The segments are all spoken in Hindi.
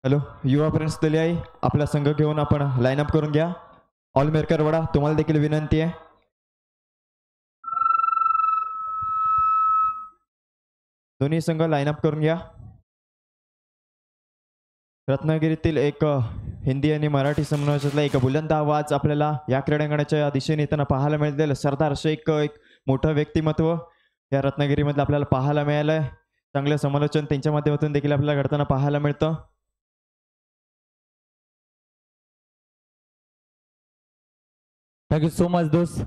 हॅलो युवा फ्रेंड्स दलियाई आपला संघ घेऊन आपण लाईनअप करून घ्या. ऑल मेरकर वडा तुम्हाला देखील विनंती आहे. दोन्ही संघ लाईनअप करून घ्या. रत्नागिरीतील एक हिंदी आणि मराठी समन्वयातला एक बुलंद आवाज आपल्याला या क्रीडांगणाच्या दिशेने येताना पाहायला मिळतील. सरदार शेख एक मोठं व्यक्तिमत्व या रत्नागिरीमधलं आपल्याला पाहायला मिळालंय. चांगलं समालोचन त्यांच्या माध्यमातून देखील आपल्याला घडताना पाहायला मिळतं. थैंक यू सो मच दोस्त.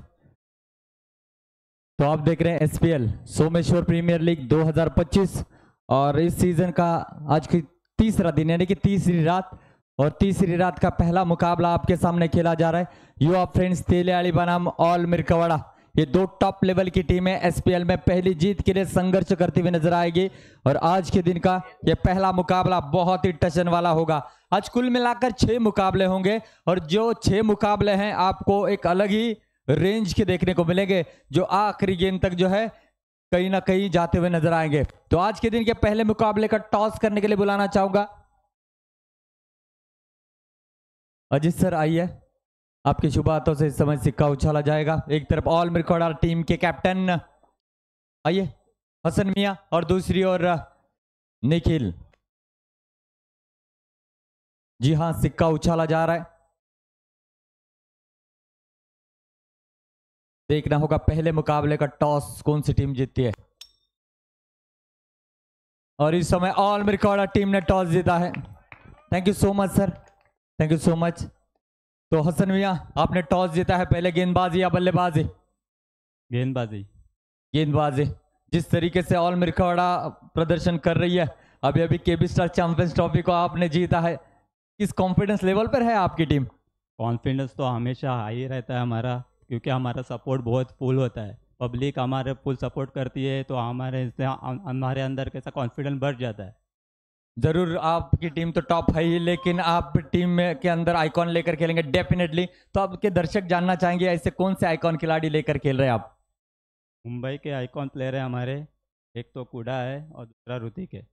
तो आप देख रहे हैं एसपीएल सोमेश्वर प्रीमियर लीग 2025 और इस सीजन का आज की तीसरा दिन यानी कि तीसरी रात और तीसरी रात का पहला मुकाबला आपके सामने खेला जा रहा है. युवा फ्रेंड्स तेलियाड़ी बनाम ऑल मिरकवाड़ा, ये दो टॉप लेवल की टीमें एसपीएल में पहली जीत के लिए संघर्ष करती हुई नजर आएगी और आज के दिन का ये पहला मुकाबला बहुत ही टशन वाला होगा. आज कुल मिलाकर 6 मुकाबले होंगे और जो 6 मुकाबले हैं आपको एक अलग ही रेंज के देखने को मिलेंगे जो आखिरी गेम तक जो है कहीं ना कहीं जाते हुए नजर आएंगे. तो आज के दिन के पहले मुकाबले का टॉस करने के लिए बुलाना चाहूंगा अजीत सर. आइए, आपके शुभ हाथों से इस समय सिक्का उछाला जाएगा. एक तरफ ऑल मिरकवाड़ा टीम के कैप्टन आइए हसन मियां और दूसरी ओर निखिल. जी हां, सिक्का उछाला जा रहा है. देखना होगा पहले मुकाबले का टॉस कौन सी टीम जीतती है. और इस समय ऑल मिरकवाड़ा टीम ने टॉस जीता है. Thank you so much sir, thank you so much. तो हसन मियां, आपने टॉस जीता है, पहले गेंदबाजी या बल्लेबाजी? गेंदबाजी. गेंदबाजी. जिस तरीके से ऑल मिरकवाड़ा प्रदर्शन कर रही है, अभी अभी केबी स्टार चैंपियंस ट्रॉफी को आपने जीता है, किस कॉन्फिडेंस लेवल पर है आपकी टीम? कॉन्फिडेंस तो हमेशा हाई रहता है हमारा, क्योंकि हमारा सपोर्ट बहुत फुल होता है. पब्लिक हमारे फुल सपोर्ट करती है तो हमारे अंदर कैसा कॉन्फिडेंस बढ़ जाता है. जरूर आपकी टीम तो टॉप है ही, लेकिन आप टीम में के अंदर आइकॉन लेकर खेलेंगे डेफिनेटली. तो आपके दर्शक जानना चाहेंगे ऐसे कौन से आइकॉन खिलाड़ी लेकर खेल रहे हैं आप? मुंबई के आइकॉन प्लेयर है हमारे, एक तो कुडा है और दूसरा ऋतिक है.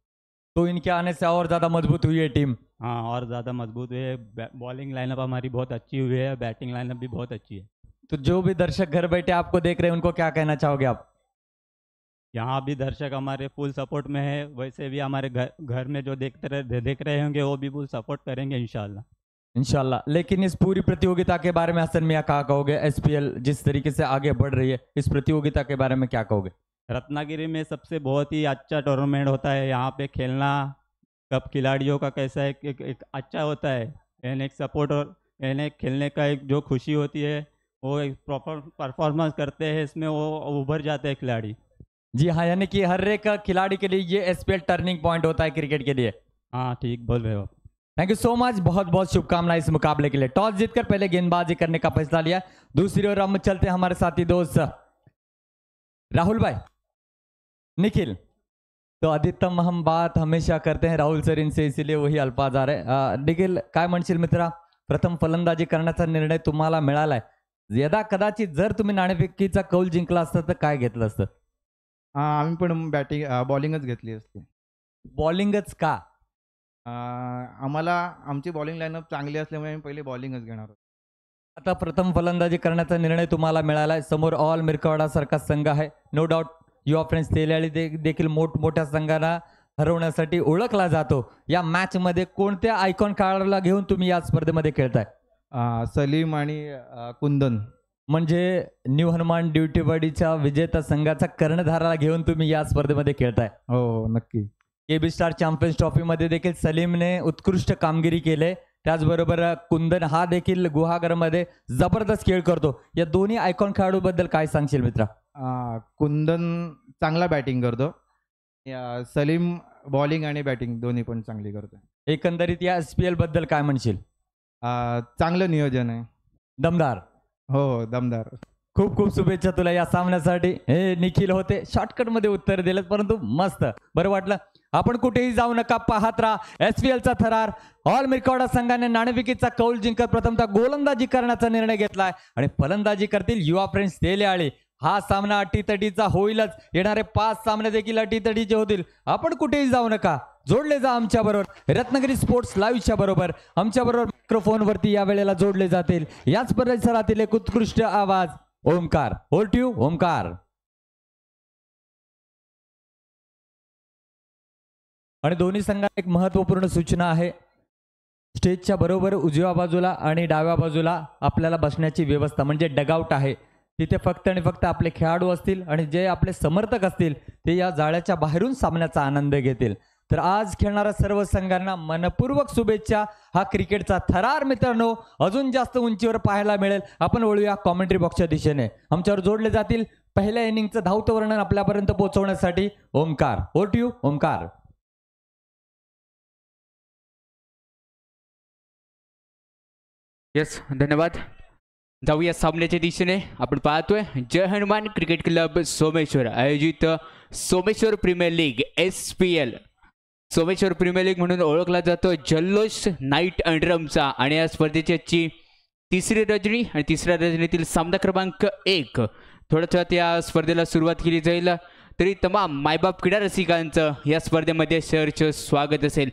तो इनके आने से और ज़्यादा मजबूत हुई है टीम? हाँ, और ज़्यादा मजबूत हुई है. बॉलिंग लाइनअप हमारी बहुत अच्छी हुई है, बैटिंग लाइनअप भी बहुत अच्छी है. तो जो भी दर्शक घर बैठे आपको देख रहे हैं उनको क्या कहना चाहोगे आप? यहाँ भी दर्शक हमारे फुल सपोर्ट में है, वैसे भी हमारे घर में जो देख रहे होंगे वो भी फुल सपोर्ट करेंगे इंशाल्लाह. इंशाल्लाह. लेकिन इस पूरी प्रतियोगिता के बारे में हसन मियां क्या कहोगे? एसपीएल जिस तरीके से आगे बढ़ रही है, इस प्रतियोगिता के बारे में क्या कहोगे? रत्नागिरी में सबसे बहुत ही अच्छा टूर्नामेंट होता है. यहाँ पे खेलना कब खिलाड़ियों का कैसा है एक अच्छा होता है, यानी एक सपोर्ट और यानी खेलने का एक जो खुशी होती है वो एक प्रॉपर परफॉर्मेंस करते हैं, इसमें वो उभर जाते हैं खिलाड़ी. जी हाँ, यानी कि हर एक खिलाड़ी के लिए ये एसपीएल टर्निंग पॉइंट होता है क्रिकेट के लिए. हाँ, ठीक बोल रहे हो. थैंक यू सो मच, बहुत बहुत शुभकामनाएं इस मुकाबले के लिए. टॉस जीतकर पहले गेंदबाजी करने का फैसला लिया. दूसरी ओर हम चलते हैं हमारे साथी दोस्त राहुल भाई, निखिल. तो अधिकतम हम बात हमेशा करते हैं राहुल सर इनसे, इसीलिए वही अल्फाज आ रहे. निखिल, काय म्हणशील मित्रा? प्रथम फलंदाजी करण्याचा निर्णय तुम्हाला मिळालाय. यदा कदाचित जर तुम्ही नाणेफेकीचा कौल जिंकला असता तर काय घेतलं असतं? आम्ही पण बॉलिंगच घेतली असते. बॉलिंगच का? आम्हाला आमची बॉलिंग लाईनअप चांगली असल्यामुळे आम्ही पहिले बॉलिंगच घेणार आहोत. आता प्रथम फलंदाजी करण्याचा निर्णय तुम्हाला मिळालाय. समोर ऑल मिरकवाडा सारखा संघ आहे. नो डाऊट युवा फ्रेंड्स तेलियाड़ी देखील मोठमोठ्या संघांना हरवण्यासाठी ओळखला जातो. या मॅच मध्ये कोणत्या आयकॉन खेळाडूला घेऊन तुम्ही या स्पर्धेमध्ये खेळताय? सलीम आणि कुंदन. म्हणजे न्यू हनुमान ड्युटीवाडीच्या विजेता संघाचा कर्णधाराला घेऊन तुम्ही या स्पर्धेमध्ये खेळताय? हो, नक्की. केबी स्टार चॅम्पियन्स ट्रॉफी मध्ये देखील सलीमने उत्कृष्ट कामगिरी केले. त्याचबरोबर कुंदन हा देखील गुहागरमध्ये जबरदस्त खेळ करतो. या दोन्ही आयकॉन खेळाडूबद्दल काय सांगशील मित्रा? कुंदन चांगला बॅटिंग करतो. सलीम बॉलिंग आणि बॅटिंग दोन्ही पण चांगली करतो. एकंदरीत या एसपीएल बद्दल काय म्हणशील? चांगलं नियोजन आहे. दमदार. हो, दमदार. खूप खूप शुभेच्छा तुला या सामन्यासाठी. हे निखिल होते, शॉर्टकट मध्ये उत्तर दिलं, परंतु मस्त बरं वाटलं. आपण कुठेही जाऊ नका, पाहत राहा एसपीएलचा थरार. ऑल मिरकवाडा संघाने नाणेफेकीचा कौल जिंकत प्रथमतः गोलंदाजी करण्याचा निर्णय घेतलाय आणि फलंदाजी करतील युवा फ्रेंड्स तेलियाड़ी. हा सामना अटीतटीचा होईलच. येणारे 5 सामने देखील अटीतटीचे होतील. आपण कुठेही जाऊ नका. जोडले जा आमच्या बरोबर रत्नागिरी स्पोर्ट्स लाईव्हच्या बरोबर. आमच्या बरोबर मायक्रोफोनवरती या वेळेला जोडले जातील याच परिसरातील एक उत्कृष्ट आवाज Omkar. Over to you Omkar. आणि दोन्ही संघात एक महत्वपूर्ण सूचना आहे. स्टेजच्या बरोबर उजव्या बाजूला आणि डाव्या बाजूला आपल्याला बसण्याची व्यवस्था म्हणजे डगआउट आहे. तिथे फक्त आणि फक्त आपले खेळाडू असतील आणि जे आपले समर्थक असतील ते या जाळ्याच्या बाहेरून सामन्याचा आनंद घेतील. तर आज खेळणाऱ्या सर्व संघांना मनपूर्वक शुभेच्छा. हा क्रिकेटचा थरार मित्रांनो अजून जास्त उंचीवर पाहायला मिळेल. आपण वळूया कॉमेंट्री बॉक्सच्या दिशेने. आमच्यावर जोडले जातील पहिल्या इनिंगचं धावतं वर्णन आपल्यापर्यंत पोहोचवण्यासाठी Omkar. Over to you Omkar. Yes धन्यवाद. जाऊया सामन्याच्या दिशेने. आपण पाहतोय जय हनुमान क्रिकेट क्लब सोमेश्वर आयोजित Someshwar premier league SPL Someshwar premier league म्हणून ओळखला जातो जल्लोष नाईट अँड ड्रमचा. आणि या स्पर्धेची आजची तिसरी रजनी आणि तिसऱ्या रजनीतील सामना क्रमांक 1. थोड्याच वेळात या स्पर्धेला सुरुवात केली जाईल. तरी तमाम मायबाप क्रीडा रसिकांचं या स्पर्धेमध्ये सहर्ष स्वागत असेल.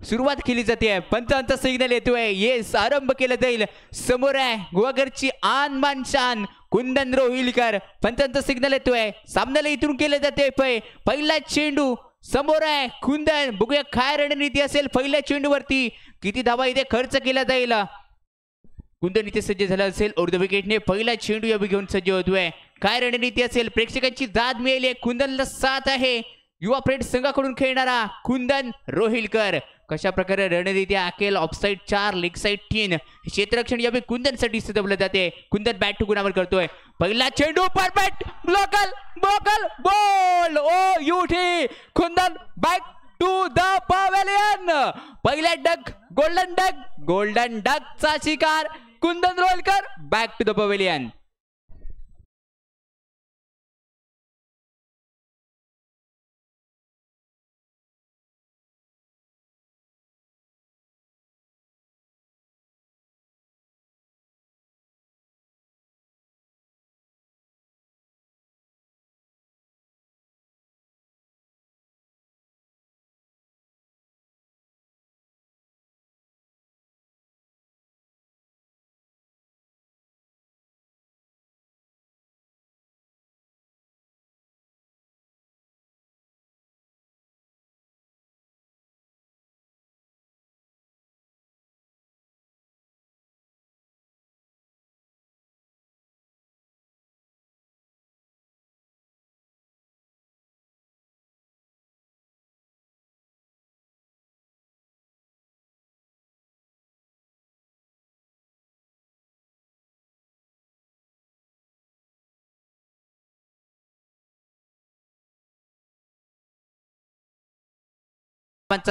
सुरुवात केली जाते. पंचांचा सिग्नल येतोय. येस, आरंभ केला जाईल. समोर आहे गोवागरची आन मान शान कुंदन रोहिलकर. पंचांचा सिग्नल येतोय. सामन्याला इथून केलं जाते. पहिला चेंडू समोर आहे कुंदन. बघूया काय रणनीती असेल पहिल्या चेंडूवरती. किती धावा इथे खर्च केला जाईल. कुंदन इथे सज्ज झाला असेल. अर्ध विकेटने पहिला चेंडू या घेऊन सज्ज होतोय. काय रणनीती असेल. प्रेक्षकांची दाद मिळाली. कुंदनला साथ आहे. युवा फ्रेंड्स संघाकडून खेळणारा कुंदन रोहिलकर. कशा प्रकारे रणनीती आखेल. Offside 4 leg side 3. क्षेत्ररक्षण यावेळी कुंदनसाठी सजवलं जाते. कुंदन बॅट टू गुणावर करतोय. पहिला चेंडू परफेक्ट. ब्लॉकल बॉकल बॉल. ओ युठी. Kundan back to the pavilion. पहिला डक गोल्डन डकचा शिकार Kundan Rohilkar. Back to the pavilion.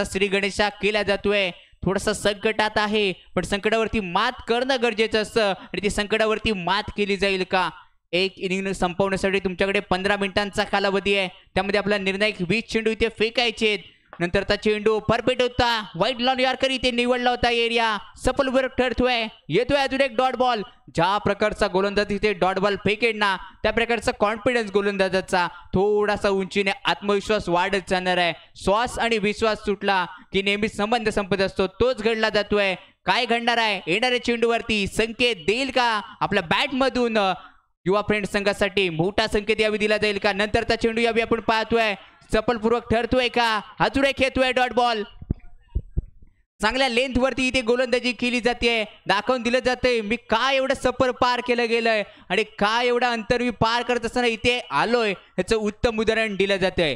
Shri Ganesha केला जातोय. थोडासा संकटात आहे पण संकटावरती मात करणं गरजेचं असतं आणि ती संकटावरती मात केली जाईल का. एक इनिंग संपवण्यासाठी तुमच्याकडे 15 मिनिटांचा कालावधी आहे. त्यामध्ये आपला निर्णायक 20 चेंडू इथे फेकायचे. नंतरचा चेंडू परफेक्ट होता. वाईट लॉन यॉर्कर इथे निवडला होता. एरिया सफल वर्क ठरतोय. येतोय अजून एक डॉट बॉल. ज्या प्रकारचा गोलंदाज इथे डॉट बॉल फेकेड ना त्या प्रकारचा कॉन्फिडन्स गोलंदाजाचा थोडासा उंचीने आत्मविश्वास वाढत जाणार आहे. श्वास आणि विश्वास सुटला की नेहमी संबंध संपत असतो. तोच घडला जातोय. काय घडणार आहे येणाऱ्या चेंडूवरती. संकेत देईल का आपल्या बॅट मधून. युवा फ्रेंड संघासाठी मोठा संकेत यावी दिला जाईल का. नंतरचा चेंडू यावी आपण पाहतोय. सफलपूर्वक ठरतोय का. अजून एक येतोय डॉट बॉल. चांगल्या लेंथ वरती इथे गोलंदाजी केली जाते. दाखवून दिलं जाते मी काय एवढं सफर पार केलं गेलंय आणि काय एवढा अंतर मी पार करत असताना इथे आलोय याचं उत्तम उदाहरण दिलं जातंय.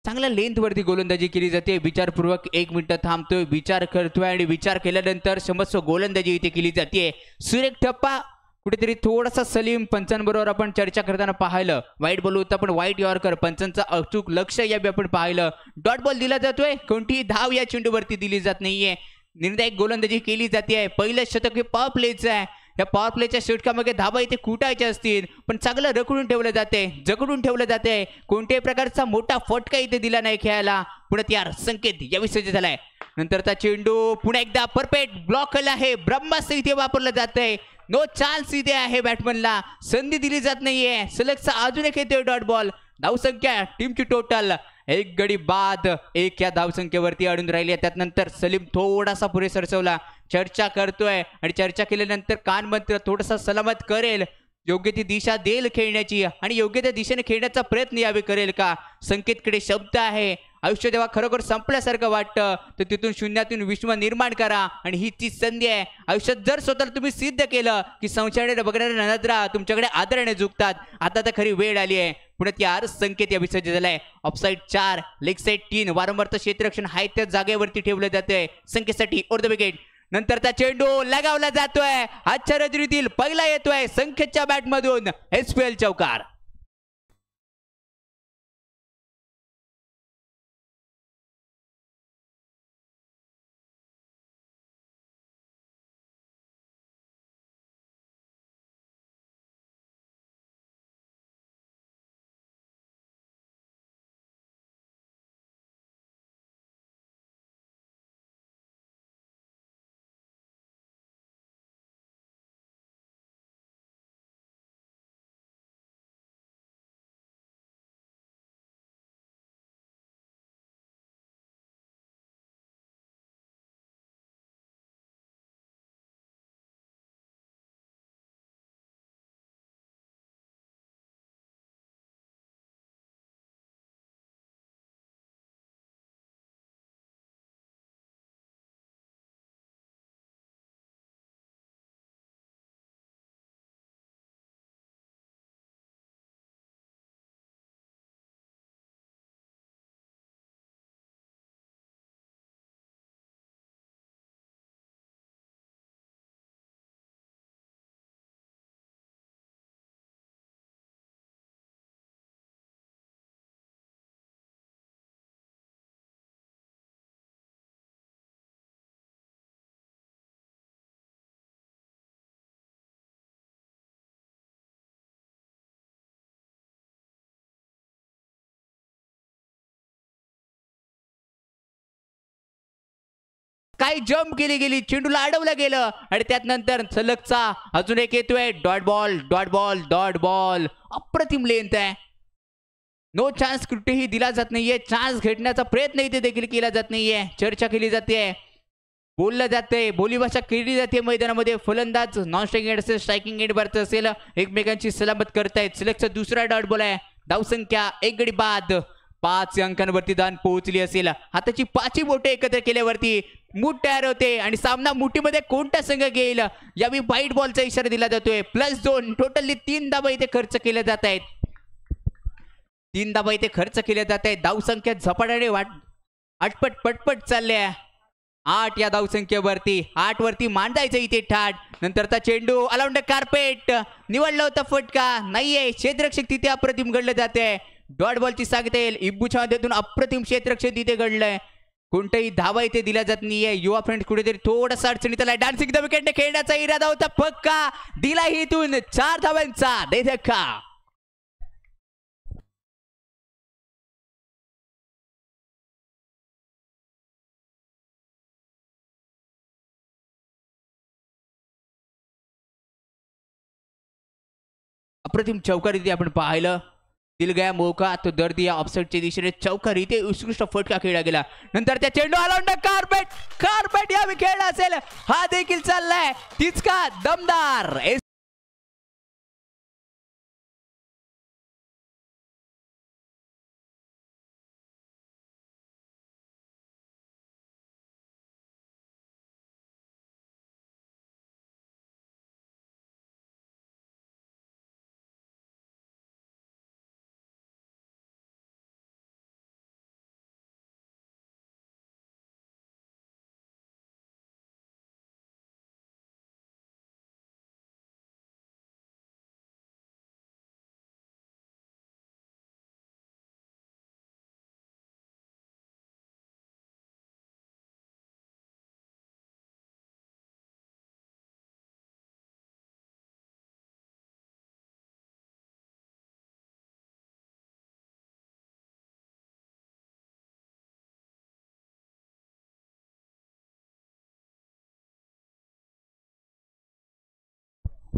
चांगल्या लेंथ वरती गोलंदाजी केली जाते. विचारपूर्वक 1 मिनिट थांबतोय. विचार करतोय आणि विचार केल्यानंतर क्षमस्व गोलंदाजी इथे केली जाते. सुरेख ठप्पा. कुठेतरी थोडासा सलीम पंचांबरोबर आपण चर्चा करताना पाहिलं. वाईट बॉल होता पण वाईट यॉर्कर. पंचांचा अचूक लक्ष यावे आपण पाहिलं. डॉट बॉल दिला जातोय. कोणतीही धाव या चेंडूवरती दिली जात नाहीये. निर्णायक गोलंदाजी केली जाते. पहिलं शतक हे पॉवर प्लेचं आहे. या पॉवर प्लेच्या षटकामध्ये धावा इथे कुटायच्या असतील पण चांगलं रखडून ठेवलं जाते. जगडून ठेवलं जाते. कोणत्याही प्रकारचा मोठा फटका इथे दिला नाही खेळायला. पुढे यार संकेत यावी सज्ज झालाय. नंतरचा चेंडू पुन्हा एकदा परफेक्ट ब्लॉक केला आहे. ब्रह्मास्त्र इथे वापरलं जातंय. नो चान्स इथे आहे. बॅट्समनला संधी दिली जात नाहीये. सलगचा अजून एक येतोय डॉट बॉल. धावसंख्या टीमची टोटल 1 गडी बाद 1 या धावसंख्येवरती अडून राहिली. त्यानंतर सलीम थोडासा पुढे सरसवला. चर्चा करतोय आणि चर्चा केल्यानंतर कानमंत्र थोडासा सलामत करेल. योग्य ती दिशा देईल खेळण्याची आणि योग्य त्या दिशेने खेळण्याचा प्रयत्न यावे करेल का. संकेतकडे शब्द आहे. आयुष्य जेव्हा खरोखर संपल्यासारखं वाटतं तर तिथून शून्यातून विश्व निर्माण करा आणि ही ती संधी आहे. आयुष्यात जर स्वतःला तुम्ही सिद्ध केलं की संशयाने बघणाऱ्या नजरा तुमच्याकडे आदराने झुकतात. आता तर खरी वेळ आली आहे. पुढे यार संकेत या विसर्जित झालाय. Offside 4 leg side 3. वारंवार क्षेत्ररक्षण हाय त्या जागेवरती ठेवलं जातंय संकेतसाठी अर्ध विकेट. नंतरचा चेंडू लगावला जातोय. आजच्या रजनीतील पहिला येतोय संकेतच्या बॅटमधून. SPL चौकार. काय जम्प केली गेली, चेंडूला अडवलं गेलं आणि त्यात नंतर सलगचा अजून एक येतोय. Dot ball dot ball dot ball. अप्रतिम लेंथ आहे. नो चान्स कुठेही दिला जात नाहीये. चान्स घेण्याचा प्रयत्न इथे देखील केला जात नाहीये. चर्चा केली जाते, बोललं जाते, बोलीभाषा केली जाते मैदानामध्ये. फलंदाज नॉन स्ट्रायकिंग एंड असेल, स्ट्रायकिंग एंड वरती असेल, एकमेकांची सलामत करतायत. सलगचा दुसरा डॉट बॉल आहे. धावसंख्या 1 गडी बाद. 5 अंकांवरती दान पोहोचली असेल. हाताची 5 बोटे एकत्र केल्यावरती मूठ तयार होते आणि सामना मुठीमध्ये कोणता संघ घेईल यावेळी व्हाईट बॉलचा इशारा दिला जातोय. +2. टोटली 3 धावा इथे खर्च केल्या जात आहेत. 3 धावा इथे खर्च केल्या जात आहेत. धावसंख्या झपाट्याने आटपट पटपट चालल्या. 8 या धावसंख्येवरती. 8 वरती मांडायचं इथे ठाट. नंतरचा चेंडू अलाउंड कार्पेट. निवडला होता फटका नाहीये. क्षेत्ररक्षक तिथे अप्रतिम घडलं जाते. डॉट बॉलची सांगता येईल. इब्बूच्या माध्यमातून अप्रतिम क्षेत्ररक्षक तिथे घडलंय. कोणताही धावा इथे दिला जात नाहीये. युवा फ्रेंड कुठेतरी थोडासा अडचणीत आलाय. डान्सिंग द विकेटने खेळण्याचा इरादा होता. पक्का दिला इथून 4 धावांचा धक्का. अप्रतिम चौकार इथे आपण पाहिलं. दिल गया मौका तो दर दिया. ऑफसाईडच्या दिशेने चौकार इथे उत्कृष्ट फटका खेळला गेला. नंतर त्या चेंडू अलाउंड कार्पेट. कार्पेट या खेळला असेल. हा देखील चाललाय तितका दमदार.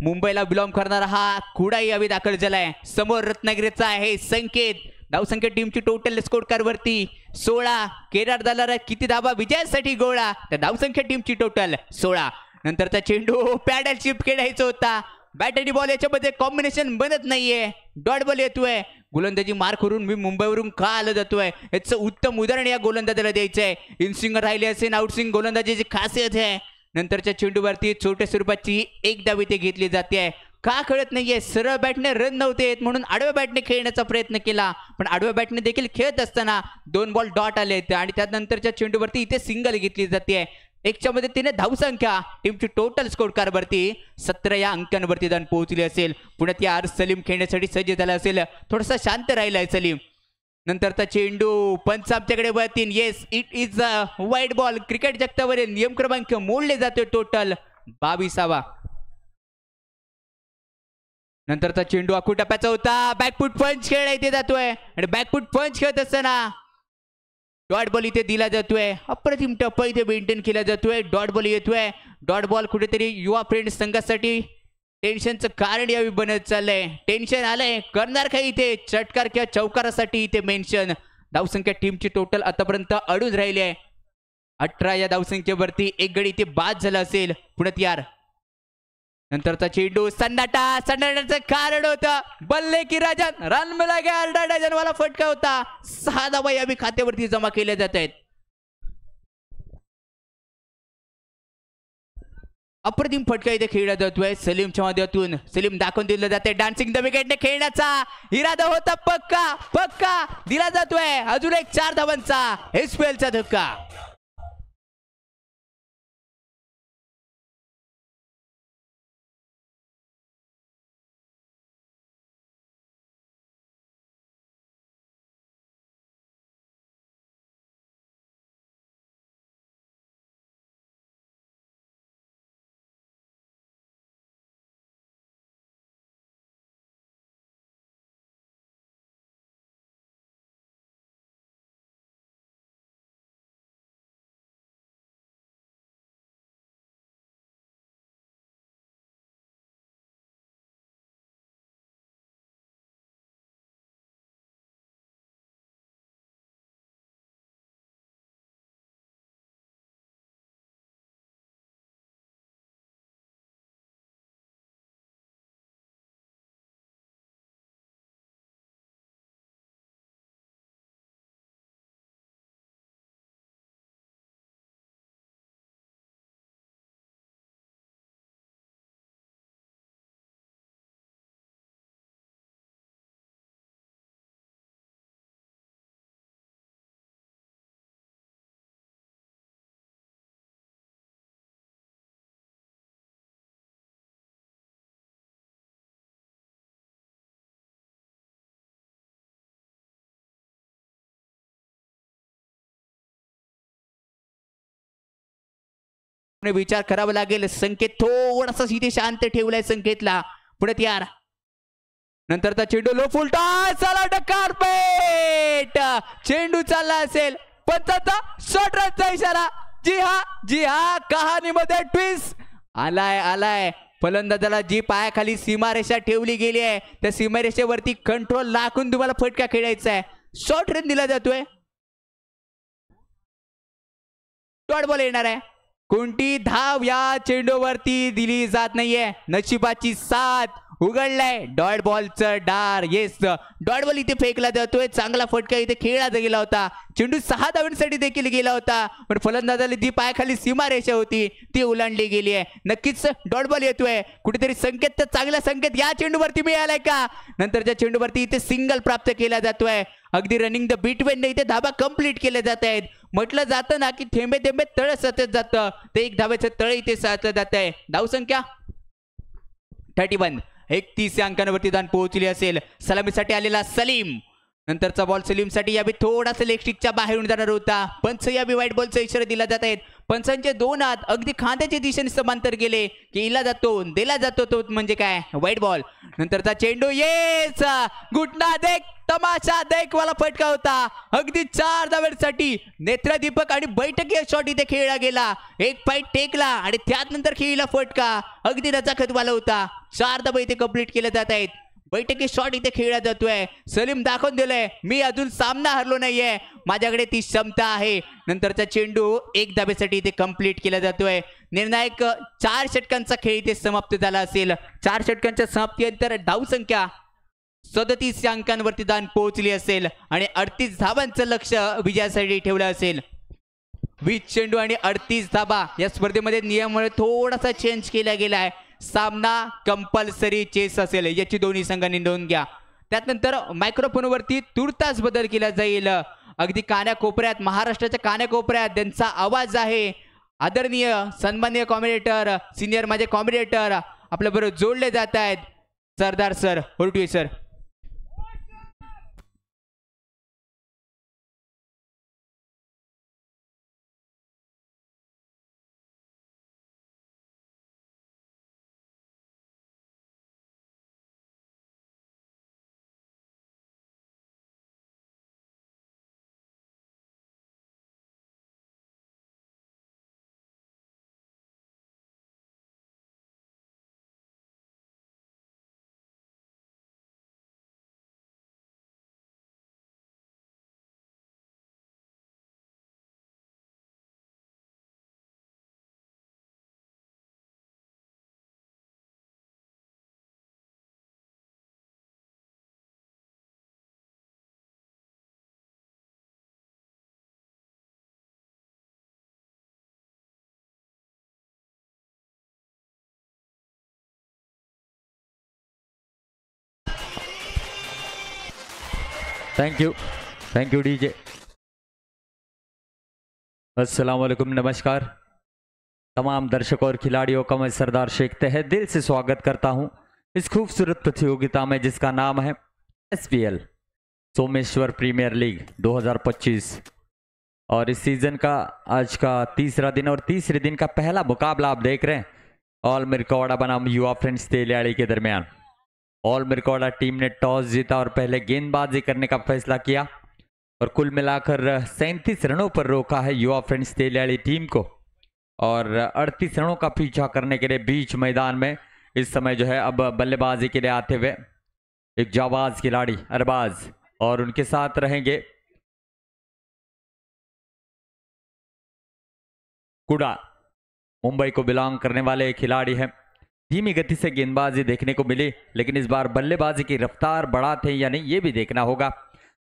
मुंबईला बिलॉंग करणारा हा कुडाई यावी दाखल झालाय. समोर रत्नागिरीचा आहे संकेत. धावसंख्या टीमची टोटल स्कोर कार्ड वरती 16. केदार दलारा किती धावा विजयासाठी गोळा. त्या धावसंख्या टीमची टोटल 16. नंतरचा चेंडू पॅडल चिप खेळायचा होता. बॅट आणि बॉल याच्यामध्ये कॉम्बिनेशन बनत नाहीये. डॉट बॉल येतोय. गोलंदाजी मार करून मी मुंबईवरून का आलं जातोय याचं उत्तम उदाहरण या गोलंदाजाला द्यायचंय. इनस्विंग राहिले असेल आउटस्विंग गोलंदाजीची खासियत आहे. नंतरच्या चेंडूवरती छोट्या स्वरूपाची एक धाव इथे घेतली जाते. का कळत नाहीये. सरळ बॅटने रन नव्हते येत म्हणून आडव्या बॅटने खेळण्याचा प्रयत्न केला. पण आडव्या बॅटने देखील खेळत असताना 2 बॉल डॉट आले आणि त्यानंतरच्या चेंडूवरती इथे सिंगल घेतली जाते. एकच्या मदतीने धावसंख्या टीमची टोटल स्कोर कार्ड वरती 17 या अंकांवरती जाऊन पोहोचली असेल. पुण्यात यार सलीम खेळण्यासाठी सज्ज झाला असेल. थोडासा शांत राहिलाय सलीम. नंतरचा चेंडू पंच आमच्याकडे वळतीन. Yes it is a wide ball. Cricket जगतावरील नियम क्रमांक मोडले जातोय. टोटल 22. नंतरचा चेंडू आखू टप्प्याचा होता. बॅकफुट पंच खेळ इथे जातोय आणि बॅकफुट पंच खेळत असताना डॉट बॉल इथे दिला जातोय. अप्रतिम टप्पा इथे मेंटेन केला जातोय. डॉट बॉल येतोय. डॉट बॉल कुठेतरी युवा फ्रेंड संघासाठी टेन्शनचं कारण यावी बनत चाललंय. टेन्शन आलंय. करणार काय इथे चटकार किंवा चौकारासाठी इथे मेन्शन. धावसंख्या टीमची टोटल आतापर्यंत अडून राहिली आहे. 18 या धावसंख्येवरती एक गडी इथे बाद झाला असेल पुण्यात यार. नंतरचा चेंडू सन्नाटाचं कारण होतं बल्ले की राजन. रन मिला गया. अर्धा वाला फटका होता. 6 धावा यावी खात्यावरती जमा केल्या जात आहेत. अप्रतिम फटका इथे खेळला जातोय सलीमच्या माध्यमातून. सलीम दाखवून दिलं जाते. डान्सिंग द विकेटने खेळण्याचा इरादा होता. पक्का पक्का दिला जातोय. अजून एक 4 धावांचा एसपीएलचा धक्का. विचार करावा लागेल. संकेत थोडासा इथे शांत ठेवलाय संकेतला. पुढे तयार. नंतरचा चेंडू लो फुलटा चला कार्पेट. चेंडू चालला असेल पंचाचा शॉर्ट रनचा इशारा. जी हा कहाणीमध्ये ट्विस्ट आलाय. फलंदाजाला जी पायाखाली सीमारेषा ठेवली गेली आहे त्या सीमारेषेवरती कंट्रोल राखून तुम्हाला फटका खेळायचा आहे. शॉर्ट रन दिला जातोय. डॉट बॉल येणार आहे. कोणती धाव या चेंडूवरती दिली जात नाहीये. नशिबाची साथ उघडलाय. डॉट बॉलचं डार. येस डॉट बॉल इथे फेकला जातोय. चांगला फटका इथे खेळला गेला होता. चेंडू 6 धावांसाठी देखील गेला होता पण फलंदाजाला जी पायाखाली सीमारेषा होती ती ओलांडली गेली आहे. नक्कीच डॉट बॉल येतोय. कुठेतरी संकेत तर चांगला संकेत या चेंडूवरती मिळालाय का. नंतरच्या चेंडूवरती इथे सिंगल प्राप्त केला जातोय. अगदी रनिंग द बिटवीन इथे धाबा कंप्लीट केले जात आहेत. म्हटलं जातं ना की थेंबे थेंबे तळ सतत जातं ते एक धाब्याचं तळ इथे साचलं जात आहे. धावसंख्या 31. 31 अंकांवरती दान पोहोचली असेल. सलामीसाठी आलेला सलीम. नंतरचा बॉल सलीमसाठी यावेळी थोडासा लेग स्टिकच्या बाहेरून जाणार होता. पंच यावेळी वाईट बॉलचा इशारा दिला जात आहेत. पंचांचे 2 हात अगदी खांद्याच्या दिशेने समांतर गेले की इला जातो दिला जातो तो म्हणजे काय वाईट बॉल. नंतरचा चेंडू येस घुटना देख तमाशा देख वाला फटका होता. अगदी 4 धावांसाठी नेत्रदीपक आणि बैठक या शॉट इथे खेळला गेला. एक पाय टेकला आणि त्यानंतर खेळला फटका अगदी नजाकत वाला होता. 4 धाबा इथे कंप्लीट केले जात आहेत. बैठकी शॉट इथे खेळला जातोय. सलीम दाखवून दिलंय मी अजून सामना हरलो नाहीये. माझ्याकडे ती क्षमता आहे. नंतरचा चेंडू 1 धाब्यासाठी इथे कंप्लीट केला जातोय. निर्णायक 4 षटकांचा खेळ इथे समाप्त झाला असेल. 4 षटकांच्या समाप्तीनंतर धावसंख्या 37 अंकांवरती दान पोहोचली असेल आणि 38 धावांचं लक्ष विजयासाठी ठेवलं असेल. 20 चेंडू आणि 38 धाबा या स्पर्धेमध्ये नियमामुळे थोडासा चेंज केला गेला आहे. सामना कंपल्सरी चेस असेल याची दोन्ही संघांनी नोंद घ्या. त्यानंतर मायक्रोफोनवरती तुर्तास बदल केला जाईल. अगदी कानाकोपऱ्यात महाराष्ट्राच्या कानाकोपऱ्यात त्यांचा आवाज आहे. आदरणीय सन्माननीय कॉमेडिएटर सिनियर माझे कॉमेडिएटर आपल्याबरोबर जोडले जात आहेत. सरदार सर होर्टवे सर. Thank you DJ. अस्सलाम वालेकुम, नमस्कार तमाम दर्शकों और खिलाड़ियों का मैं सरदार शेख तहे दिल से स्वागत करता हूं इस खूबसूरत प्रतियोगिता में जिसका नाम है SPL सोमेश्वर प्रीमियर लीग 2025. और इस सीजन का आज का तीसरा दिन और तीसरे दिन का पहला मुकाबला आप देख रहे हैं ऑल मिरकौड़ा बनाम युवा फ्रेंड्स तेलियाड़ी के दरमियान. ऑल मिरकौड़ा टीम ने टॉस जीता और पहले गेंदबाजी करने का फैसला किया और कुल मिलाकर 37 रनों पर रोका है युवा फ्रेंड्स तेलियाड़ी टीम को. और 38 रनों का पीछा करने के लिए बीच मैदान में इस समय जो है अब बल्लेबाजी के लिए आते हुए एक जाबाज खिलाड़ी अरबाज और उनके साथ रहेंगे कुड़ा. मुंबई को बिलोंग करने वाले खिलाड़ी हैं. धीमी गति से गेंदबाजी देखने को मिली लेकिन इस बार बल्लेबाजी की रफ्तार बढ़ाते हैं या नहीं ये भी देखना होगा.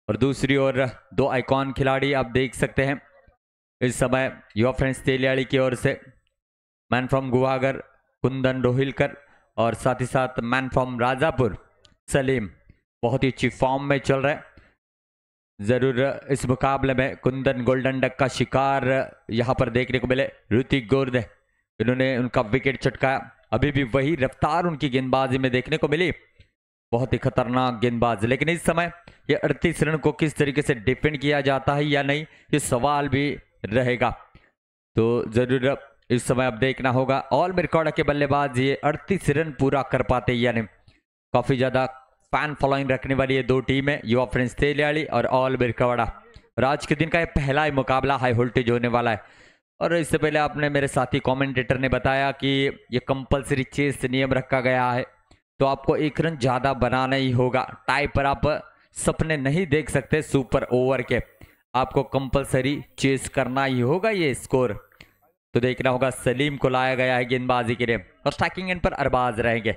और दूसरी ओर 2 आइकॉन खिलाड़ी आप देख सकते हैं इस समय युवा फ्रेंड्स तेलियाड़ी की ओर से मैन फ्रॉम गुवागर कुंदन रोहिलकर और साथ ही साथ मैन फ्रॉम राजापुर सलीम बहुत ही अच्छी फॉर्म में चल रहे हैं. जरूर इस मुकाबले में कुंदन गोल्डन डक का शिकार यहाँ पर देखने को मिले. ऋतिक गोर्दे इन्होंने उनका विकेट चटकाया. अभी भी वही रफ्तार उनकी गेंदबाजी में देखने को मिली. बहुत ही खतरनाक गेंदबाज. लेकिन इस समय ये 38 रन को किस तरीके से डिफेंड किया जाता है या नहीं ये सवाल भी रहेगा. तो जरूर इस समय अब देखना होगा ऑल मिरकौड़ा के बल्लेबाज ये 38 रन पूरा कर पाते, यानी काफी ज्यादा फैन फॉलोइंग रखने वाली ये दो टीमें, युवा फ्रेंड्स तेलियाड़ी और ऑल मिरकौड़ा। और आज के दिन का ये पहला ही मुकाबला हाई वोल्टेज होने वाला है। और इससे पहले आपने मेरे साथी कमेंटेटर ने बताया कि ये कंपलसरी चेस नियम रखा गया है, तो आपको 1 रन ज्यादा बनाना ही होगा। टाई पर आप सपने नहीं देख सकते सुपर ओवर के, आपको कंपलसरी चेस करना ही होगा ये स्कोर। तो देखना होगा, सलीम को लाया गया है गेंदबाजी के लिए और स्ट्राइकिंग एंड पर अरबाज रहेंगे।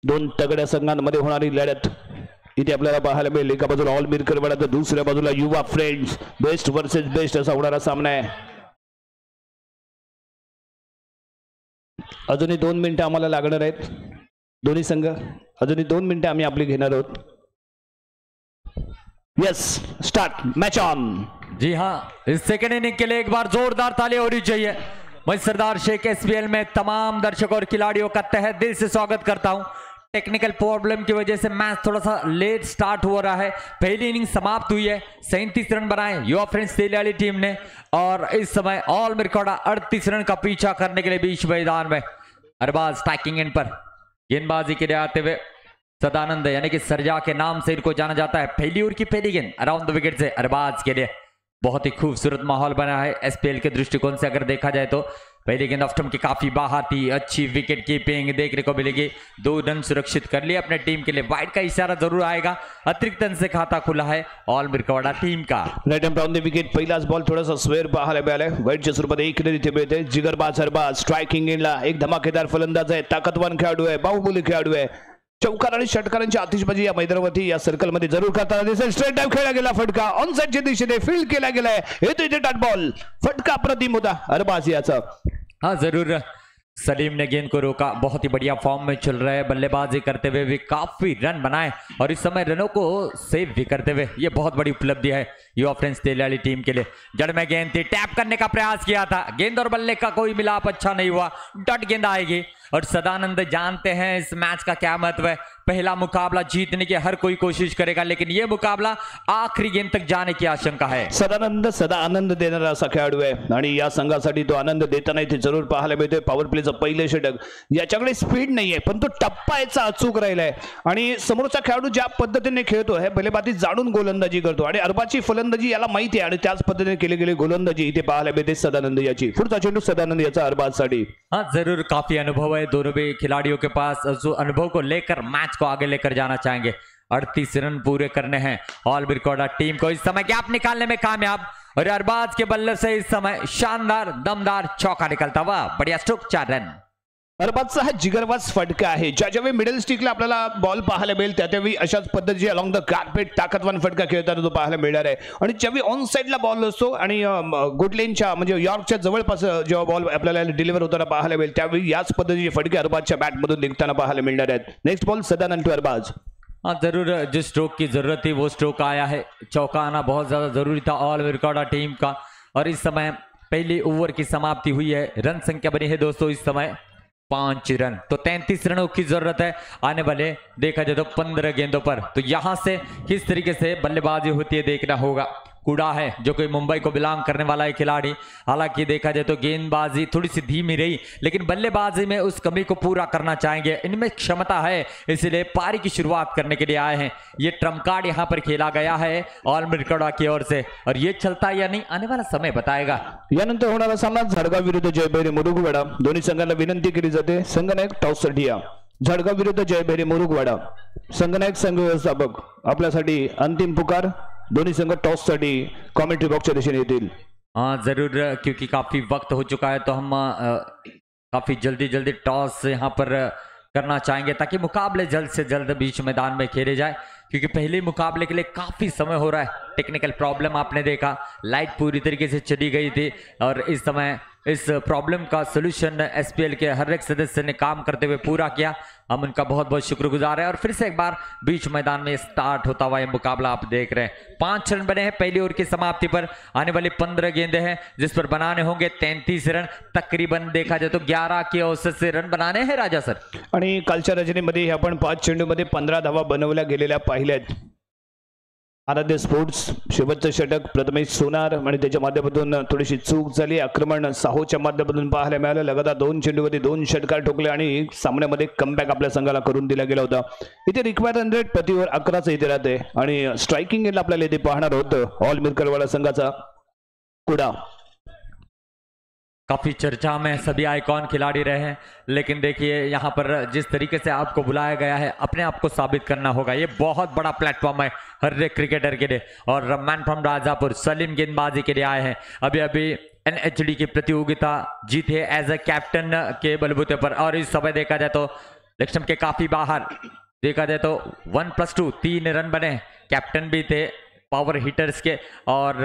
दोन तगड्या संघांमध्ये होणारी लढत इथे आपल्याला पाहायला मिळेल. एका बाजूला ऑल मिरकरवाडा तर दुसऱ्या बाजूला युवा फ्रेंड्स. बेस्ट वर्सेस बेस्ट असा होणारा सामना आहे. अजूनही 2 मिनिटं आम्हाला लागणार आहेत. दोन्ही संघ अजूनही 2 मिनिटं आम्ही आपली घेणार आहोत. Yes, start, match on. जी हाँ, इस सेकेंड इनिंग के लिए एक बार जोरदार ताली होनी चाहिए. मैं सरदार शेख एसपीएल में तमाम दर्शकों और खिलाड़ियों का तहे दिल से स्वागत करता हूं. टेक्निकल प्रॉब्लम की वजह से मैच थोड़ा सा लेट स्टार्ट हो रहा है. पहली इनिंग समाप्त हुई है. 37 रन बनाए युवा फ्रेंड्स तेलियाली टीम ने और इस समय ऑल मिरकौड़ा 38 रन का पीछा करने के लिए बीच मैदान में. अरबाज स्ट्राइकिंग एंड पर गेंदबाजी के लिए आते हुए सदानंद यानी कि सरजा के नाम से इनको जाना जाता है. पहली ओवर की पहली गेंद अराउंड द विकेट से अरबाज के लिए. बहुत ही खूबसूरत माहौल बना है एसपीएल के दृष्टिकोण से अगर देखा जाए तो. पहली गेंद ऑफ स्टंप की काफी बाहर थी. अच्छी विकेट कीपिंग देखने को मिलेगी. 2 रन सुरक्षित कर लिए अपने टीम के लिए. वाइड का इशारा जरूर आएगा. अतिरिक्त रन से खाता खुला है ऑल मिरकौड़ा टीम का. Right and on the wicket. पहिलाच बॉल थोडासा स्वेअर पाहायला मिळालाय. वाईटच्या स्वरूपात 1 रन इथे मिळते. जिगरबाज अरबाज स्ट्रायकिंग एंडला एक धमाकेदार फलंदाज आहे. ताकदवान खेळाडू आहे. बाहुबली खेळाडू आहे. चौकार आणि षटकारांची आतिषबाजी या मैदानावरती या सर्कलमध्ये जरूर करताना दिसेल. स्ट्रेट ड्राइव्ह खेळला गेला. फटका ऑन साइडच्या दिशेने फील्ड केला गेलाय. येतो इथे डॉट बॉल. फटका अप्रतिम होता अरबाज याचा. हाँ जरूर. सलीम ने गेंद को रोका. बहुत ही बढ़िया फॉर्म में चल रहे हैं. बल्लेबाजी करते हुए भी काफी रन बनाए और इस समय रनों को सेव भी करते हुए ये बहुत बड़ी उपलब्धि है युवा फ्रेंड्स तेलियाली टीम के लिए. जड़ में गेंद थी. टैप करने का प्रयास किया था. गेंद और बल्ले का कोई मिलाप अच्छा नहीं हुआ. डट गेंद आएगी और सदानंद जानते हैं इस मैच का क्या महत्व है. पहला मुकाबला जीतने की हर कोई कोशिश करेगा लेकिन यह मुकाबला आखिरी गेंद तक जाने की आशंका है. सदानंद सदा आनंद देणारा असा खेळाडू आहे आणि या संघासाठी तो आनंद देताना इथे जरूर पाहायला मिळतोय. पॉवर प्लेचं पहिले षटक. याच्याकडे स्पीड नाहीये पण तो टप्पा याचा अचूक राहिलाय आणि समोरचा खेळाडू ज्या पद्धतीने खेळतो है बल्लेबाजी जाणून गोलंदाजी करतो आणि अरबाजची फलंदाजी याला माहिती आहे आणि त्याच पद्धतीने केली गेली गोलंदाजी इथे पाहायला मिळते सदानंद याची. पुढचा चेंडू सदानंद याचा अरबाजसाठी. हाँ जरूर. काफी अनुभव है दोनों भी खिलाड़ियों के पास. जो अनुभव को लेकर मैच को आगे लेकर जाना चाहेंगे. 38 रन पूरे करने हैं ऑल मिरकौड़ा टीम को. इस समय गैप निकालने में कामयाब और अरबाज के बल्ले से इस समय शानदार दमदार चौका निकलता हुआ. बढ़िया स्ट्रोक. 4 रन. अरबाजचा हा जिगरबाज फटका आहे. ज्यावेळी मिडल स्टिकला आपल्याला बॉल पाहायला मिळेल त्यावेळी अशाच पद्धतीची अलॉंग द कार्पेट ताकदवान फटका खेळताना तो पाहायला मिळणार आहे. आणि ज्यावेळी ऑन साइडला बॉल असतो आणि गुडलेनच्या म्हणजे यॉर्कच्या जवळपास जेव्हा बॉल आपल्याला डिलिव्हर होताना पाहायला मिळेल त्यावेळी याच पद्धतीचे फटके अरबाजच्या बॅटमधून निघताना पाहायला मिळणार आहेत. Next ball Sadanand to Arbaaz. हाँ जरूर. जिस स्ट्रोक की जरूरत थी वो स्ट्रोक आया है. चौका आना बहुत ज्यादा जरूरी था ऑल मिरकौड़ा टीम का. और इस समय पहली ओवर की समाप्ति हुई है. रन संख्या बनी है दोस्तों इस समय 5 रन. तो 33 रनों की जरूरत है आने वाले देखा जाए तो 15 गेंदों पर. तो यहां से किस तरीके से बल्लेबाजी होती है देखना होगा. कूड़ा है जो कि मुंबई को बिलोंग करने वाला है खिलाड़ी. हालांकि देखा जाए तो गेंदबाजी थोड़ी सी धीमी रही लेकिन बल्लेबाजी में उस कमी को पूरा करना चाहेंगे. इनमें क्षमता है इसलिए पारी की शुरुआत करने के लिए आए हैं. ये ट्रम्प कार्ड यहाँ पर खेला गया है ऑल मिरकौड़ा की ओर से और ये चलता या नहीं आने वाला समय बताएगा. यानंतर होणारा सामना झडगाव विरुद्ध जयभैरी मुरुगवाडा. दोन्ही संघांना विनंती केली जाते संघनायक टॉससाठी या. झडगाव विरुद्ध जयभैरी मुरुगवाडा. संघनायक संघ व्यवस्थापक आपल्यासाठी अंतिम पुकार. दोनों संघ टॉस साठी कमेंट्री बॉक्स दिशेने येतील. हाँ जरूर. क्योंकि काफी वक्त हो चुका है तो हम काफी जल्दी टॉस यहाँ पर करना चाहेंगे ताकि मुकाबले जल्द से जल्द बीच मैदान में खेले जाए. क्योंकि पहले मुकाबले के लिए काफी समय हो रहा है. टेक्निकल प्रॉब्लम आपने देखा. लाइट पूरी तरीके से चली गई थी और इस समय इस प्रॉब्लम का सोल्यूशन एसपीएल के हर एक सदस्य ने काम करते हुए पूरा किया. हम उनका बहुत बहुत शुक्रगुजार है. और फिर से एक बार बीच मैदान में स्टार्ट होता हुआ ये मुकाबला आप देख रहे हैं. 5 रन बने हैं पहली ओवर की समाप्ति पर. आने वाली 15 गेंदें हैं जिस पर बनाने होंगे 33 रन. तकरीबन देखा जाए तो 11 की औसत से रन बनाने हैं राजा सर. आणि कालच्या रचनेमध्ये आपण 5 चेंडूमध्ये 15 धावा बनवल्या गेलेल्या पाहिल्यात. आराध्य स्पोर्ट्स शेवटचं षटक प्रथमेश सोनार आणि त्याच्या माध्यमातून थोडीशी चूक झाली. आक्रमण साहोच्या माध्यमातून पाहायला मिळालं. लगातार 2 चेंडूमध्ये 2 षटकार ठोकले आणि सामन्यामध्ये कमबॅक आपल्या संघाला करून दिला गेला होता. इथे रिक्वायर्ड रन रेट प्रति ओव्हर 11च इथे राहते आणि स्ट्रायकिंग एंड आपल्याला इथे पाहणार होतं ऑल मिरकरवाडा संघाचा कुडा. काफी चर्चा में सभी आइकॉन खिलाड़ी रहे हैं लेकिन देखिए यहाँ पर जिस तरीके से आपको बुलाया गया है अपने आप को साबित करना होगा. ये बहुत बड़ा प्लेटफॉर्म है हर एक क्रिकेटर के लिए. और मैन फ्रॉम राजापुर सलीम गेंदबाजी के लिए आए हैं. अभी एनएचडी की प्रतियोगिता जीते एज ए कैप्टन के बलबूते पर और इस समय देखा जाए तो लेग स्टंप के काफी बाहर। देखा जाए तो 1+2 3 रन बने। कैप्टन भी थे पावर हिटर्स के और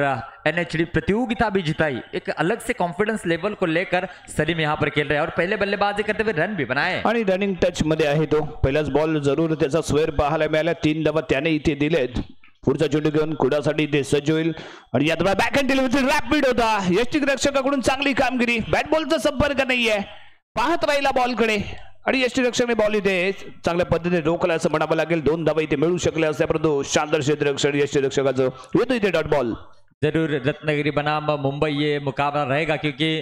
एनएचडी प्रतियोगिता भी जिताई। एक अलग से कॉन्फिडेंस लेवल को लेकर सलीम यहाँ पर खेल रहे हैं और पहले बल्लेबाजी करते हुए रन भी बनाए। आणि रनिंग टच मध्ये आहे तो. पहिलाच बॉल जरूर त्याचा स्वेर पाहायला मिळाला. 3 धावा त्याने इथे दिलेत. पुढचा चेंडू घेऊन कुडासाठी ते सज्ज होईल आणि यात बॅक हँड डिलिव्हरी रॅपिड होता. यष्टिरक्षकाकडून चांगली कामगिरी. बॅट बॉलचा संपर्क नाहीये. पाहत राहिला बॉलकडे आणि यष्टिरक्षकने बॉल इथे चांगल्या पद्धतीने रोखला असं म्हणावं लागेल. 2 धावा इथे मिळू शकले असते परंतु शानदार क्षेत्ररक्षण यष्टिरक्षकाचं. येतो इथे डॉट बॉल. जरूर रत्नागिरी बनाम मुंबई ये मुकाबला रहेगा क्योंकि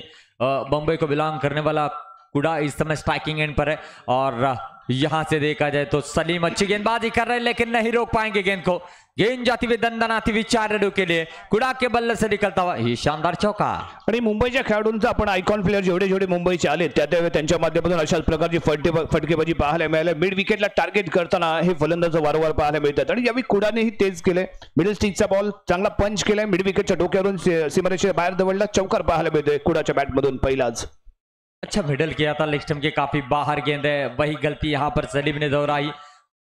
मुंबई को बिलोंग करने वाला कुड़ा इस समय स्ट्राइकिंग एंड पर है और यहां से देखा जाए तो सलीम अच्छी गेंदबाजी कर रहे हैं लेकिन नहीं रोक पाएंगे गेंद को. गेंद जाती हुई दंदनाती हुई 4 रनों के लिए कुड़ा के बल्ले से निकलता हुआ ही शानदार चौका. आणि मुंबईच्या खेळाडूंचा आपण आयकॉन प्लेयर जेवढे जेवढे मुंबईचे आले त्यावेळी त्यांच्या माध्यमातून अशाच प्रकारची फटकेबाजी पाहायला मिळाली. मिड विकेटला टार्गेट करताना हे फलंदाज वारंवार पाहायला मिळतात आणि यावेळी कुडानेही तेच केले. मिडल स्टिकचा बॉल चांगला पंच केलाय. मिड विकेटच्या डोक्यावरून सीमारेषेच्या बाहेर दवडला. चौकार पाहायला मिळतोय कुडाच्या बॅटमधून पहिलाच. अच्छा मिडल किया था. लेग स्टंप के काफी बाहर गेंद है. वही गलती यहाँ पर सलीम ने दोहराई.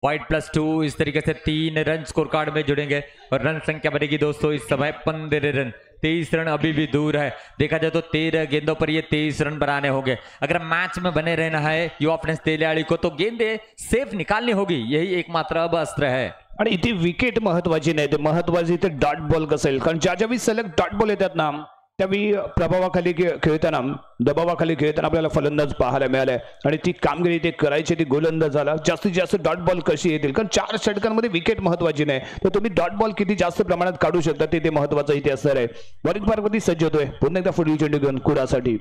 वाइड+2 इस तरीके से 3 रन स्कोर कार्ड में जुड़ेंगे और रन संख्या बनेगी दोस्तों इस समय 15 रन. 23 रन अभी भी दूर है. देखा जाए तो 13 गेंदों पर ये 23 रन बनाने होंगे. अगर मैच में बने रहना है युवा फ्रेंड्स तेलियाड़ी को तो गेंदे सेफ निकालनी होगी. यही एकमात्र अब अस्त्र है. आणि इथे विकेट महत्वाची नाही. ते महत्वाची इथे डॉट बॉल कसं येईल कारण ज्यावेळी सलग डॉट बॉल येतात ना त्यावेळी प्रभावाखाली खेळताना दबावाखाली खेळताना आपल्याला फलंदाज पाहायला मिळालाय आणि ती कामगिरी ते करायची ती गोलंदाजाला जास्तीत जास्त डॉट बॉल कशी येतील कारण 4 षटकांमध्ये विकेट महत्वाची नाही तर तुम्ही डॉट बॉल किती जास्त प्रमाणात काढू शकता ते महत्वाचं इथे असणार आहे. बॉलिंग पार्कवरती सज्ज होतोय पुन्हा एकदा पुढील चेंडू घेऊन कुडासाठी.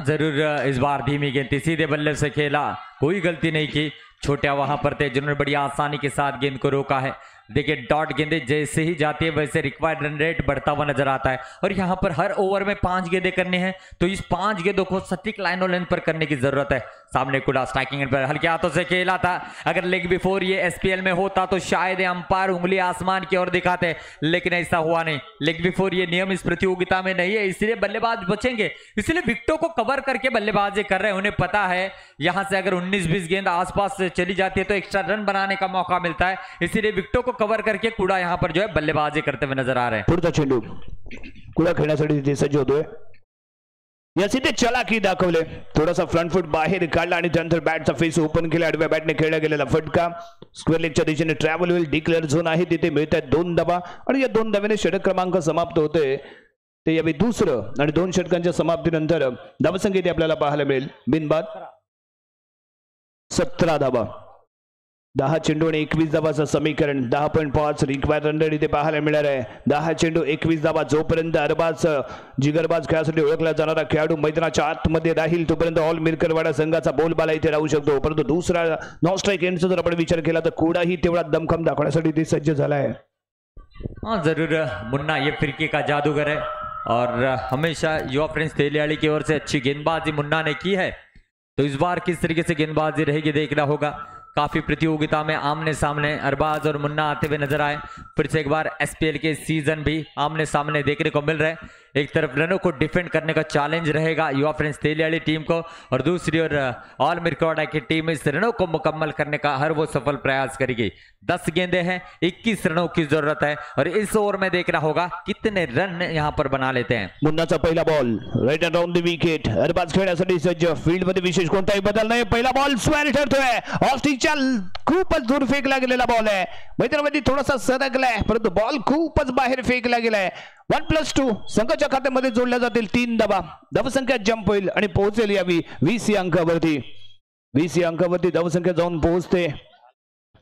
जरूर इस बार धीमी गेंद थी. सीधे बल्ले से खेला. कोई गलती नहीं की. छोटा वहां पर थे जिन्होंने बड़ी आसानी के साथ गेंद को रोका है. देखिए डॉट गेंदे जैसे ही जाती है वैसे रिक्वायर्ड रन रेट बढ़ता हुआ नजर आता है और यहाँ पर हर ओवर में 5 गेंदें करनी है तो इस 5 गेंदों को सटीक लाइनों लेंथ पर करने की जरूरत है. सामने कुड़ा स्ट्राइकिंग एंड पर हल्के हाथों से खेला था. अगर लेग बिफोर ये एसपीएल में होता तो शायद अंपायर उंगली आसमान की ओर दिखाते लेकिन ऐसा हुआ नहीं. लेग बिफोर ये नियम इस प्रतियोगिता में नहीं है इसलिए बल्लेबाज बचेंगे. इसलिए विकेटों को कवर करके बल्लेबाजी कर रहे हैं. उन्हें पता है यहां से अगर 19-20 गेंद आसपास चली जाती है तो एक्स्ट्रा रन बनाने का मौका मिलता है. इसीलिए विकेटों को कवर करके कुड़ा यहां पर जो है बल्लेबाजी करते हुए नजर आ रहे हैं. पुढचा चेंडू कुडा खेळण्यासाठी तिथे सज्ज होतोय. याची ते चलाकी दाखवले. थोडासा फ्रंट फूट बाहेर काढला आणि त्यानंतर बॅटचा फेस ओपन केला. आडव्या बॅटने खेळला गेलेला फटका स्क्वेअर लेगच्या दिशेने ट्रॅव्हल होईल. डिक्लेअर झोन आहे तिथे मिळतात 2 धावा आणि या 2 धाव्याने षटक क्रमांक समाप्त होतोय. ते यावेळी दुसरं आणि 2 षटकांच्या समाप्तीनंतर धावसंख्या इथे आपल्याला पाहायला मिळेल बिनबाद 17 धावा. 10 चेंडू आणि 21 धावाचं समीकरण 10.5 रिक्वायर्ड रन रेट इथे पाहायला मिळणार आहे. 10 चेंडू 21 धावा. जोपर्यंत अरबाज जिगरबाज खेळासाठी ओळखला जाणारा खेळाडू मैदानाच्या आतमध्ये राहील तोपर्यंत ऑल मिरकरवाडा संघाचा बोलबाला इथे राहू शकतो. परंतु दुसरा नॉन स्ट्राईक एंडचा जर आपण विचार केला तर कुडाही तेवढा दमखम दाखवण्यासाठी ते सज्ज झाला आहे. हाँ जरूर मुन्ना ये फिरकी का जादूगर है और हमेशा युवा फ्रेंड्स तेलियाड़ी की ओर से अच्छी गेंदबाजी मुन्ना ने की है. तो इस बार किस तरीके से गेंदबाजी रहेगी देखना होगा. काफी प्रतियोगिता में आमने सामने अरबाज और मुन्ना आते हुए नजर आए. फिर से एक बार एसपीएल के सीजन भी आमने सामने देखने को मिल रहे हैं. एक तरफ रनों को डिफेंड करने का चैलेंज रहेगा युवा फ्रेंड्स तेलियाड़ी टीम को और दूसरी ओर ऑल मिरकवाड़ा की टीम इस रनों को मुकम्मल करने का हर वो सफल प्रयास करेगी. 10 गेंदें हैं 21 रनों की जरूरत है और इस ओवर में देखना होगा कितने रन यहाँ पर बना लेते हैं. मुन्नाचा पहिला ball right and round the wicket. Arbaaz खेळण्यासाठी सज्ज. फील्ड मध्ये विशेष कोणताही बदल नाही. पहिला बॉल स्क्वेअर ठरतोय. ऑफ स्टिकच्या खूपच दूर फेकला गेलेला बॉल आहे. मैदानामध्ये थोडासा सरकलाय परंतु बॉल खूपच बाहेर फेकला गेलाय. 1+2 संघाच्या खात्यामध्ये जोडल्या जातील 3 धावा. धावसंख्या जंप होईल आणि पोहोचेल यावी 20 अंकावरती. 20 अंकावरती धावसंख्या जाऊन पोहोचते.